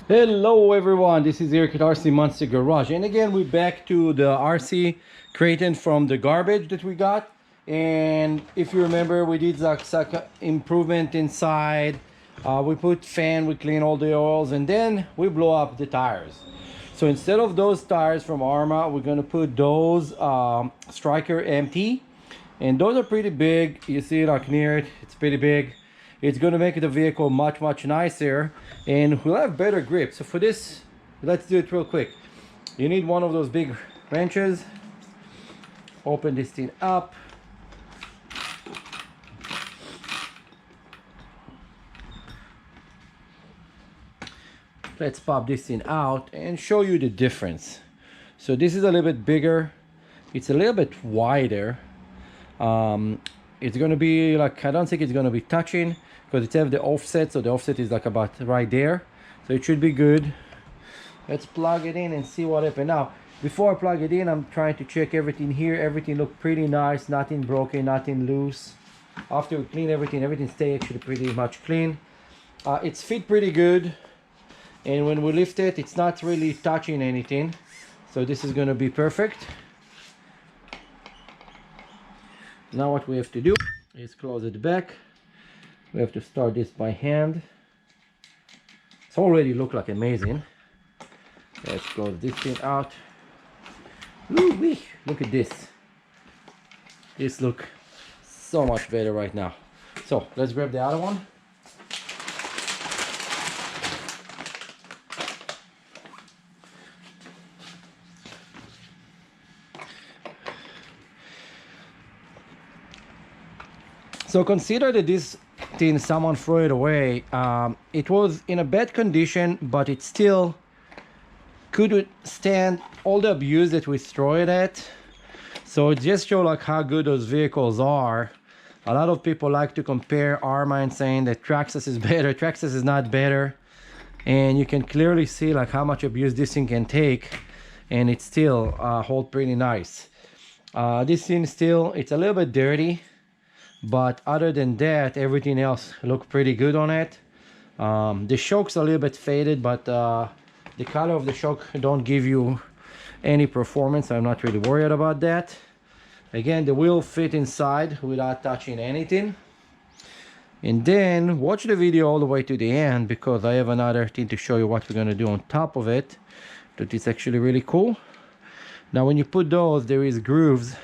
Hello everyone, this is Eric at RC Monster Garage, and again we're back to the RC Kraton from the garbage that we got. And if you remember, we did like improvement inside. We put fan, we clean all the oils, and then we blow up the tires. So instead of those tires from ARRMA, we're gonna put those Striker MT, and those are pretty big. You see it like near it, it's pretty big. It's going to make the vehicle much nicer, and we'll have better grip. So for this, let's do it real quick. You need one of those big wrenches. Open this thing up. Let's pop this thing out and show you the difference. So this is a little bit bigger, it's a little bit wider. It's going to be like, I don't think it's going to be touching because it has the offset, so the offset is like about right there, so it should be good. Let's plug it in and see what happens. Now before I plug it in, I'm trying to check everything here. Everything look pretty nice, nothing broken, nothing loose. After we clean everything stay actually pretty much clean. It's fit pretty good, and when we lift it, it's not really touching anything, so this is going to be perfect. Now what we have to do is close it back. We have to start this by hand. It's already look like amazing. Let's close this thing out. Woo-wee. Look at this. This look so much better right now. So let's grab the other one. So consider that this thing, someone threw it away. It was in a bad condition, but it still could stand all the abuse that we throw it at. So it just shows like how good those vehicles are. A lot of people like to compare ARRMA and saying that Traxxas is better. Traxxas is not better, and you can clearly see like how much abuse this thing can take, and it still hold pretty nice. This thing still, it's a little bit dirty, but other than that, everything else look pretty good on it. The shock's a little bit faded, but the color of the shock don't give you any performance. I'm not really worried about that. Again, the wheel fit inside without touching anything. And then watch the video all the way to the end, because I have another thing to show you what we're going to do on top of it that is actually really cool. Now when you put those, there is grooves.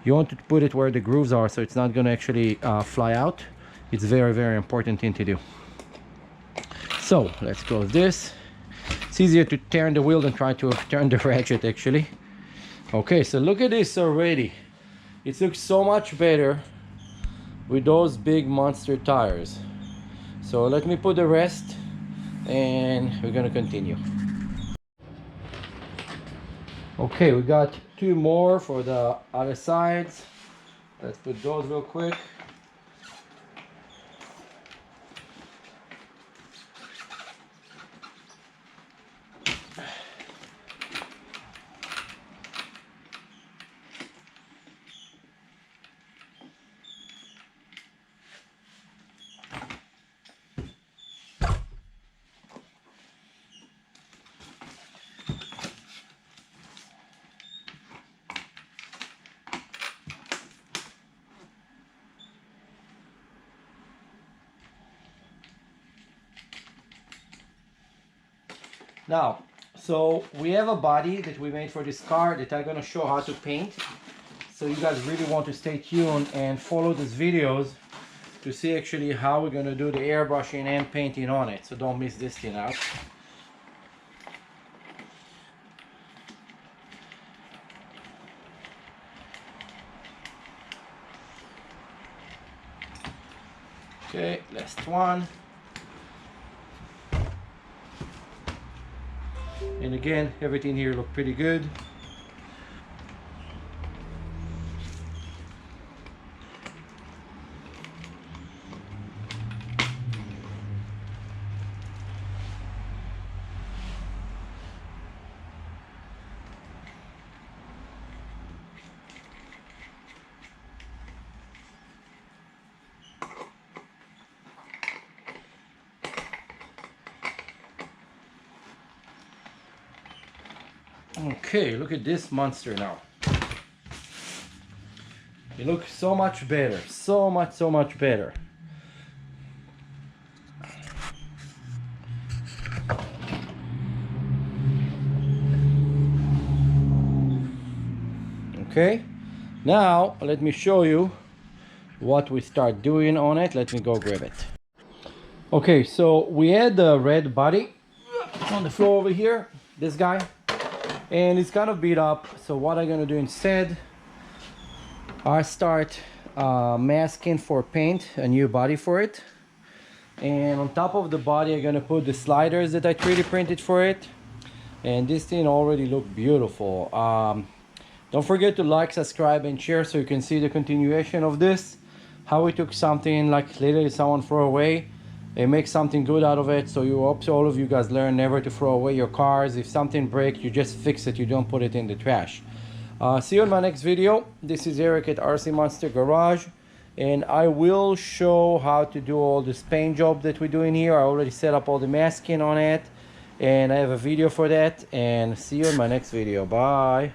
You want to put it where the grooves are, so it's not going to actually fly out. It's very important thing to do. So let's close this. It's easier to turn the wheel than try to turn the ratchet actually. Okay, so look at this already. It looks so much better with those big monster tires. So let me put the rest and we're gonna continue. Okay, we got two more for the other sides. Let's put those real quick. Now, so we have a body that we made for this car that I'm gonna show how to paint. So you guys really want to stay tuned and follow these videos to see actually how we're gonna do the airbrushing and painting on it. So don't miss this thing out. Okay, last one. And again, everything here look pretty good. Okay, look at this monster now. It looks so much better, so much better. Okay, now let me show you what we start doing on it. Let me go grab it. Okay, so we had the red body on the floor over here, this guy, and it's kind of beat up. So what I'm gonna do instead, I start masking for paint a new body for it, and on top of the body I'm gonna put the sliders that I 3D printed for it, and this thing already looked beautiful. Don't forget to like, subscribe, and share so you can see the continuation of this, how we took something like literally someone threw away and make something good out of it. So you hope all of you guys learn never to throw away your cars. If something breaks, you just fix it, you don't put it in the trash. See you in my next video. This is Eric at RC Monster Garage, and I will show how to do all this paint job that we're doing here. I already set up all the masking on it, and I have a video for that. And see you in my next video. Bye.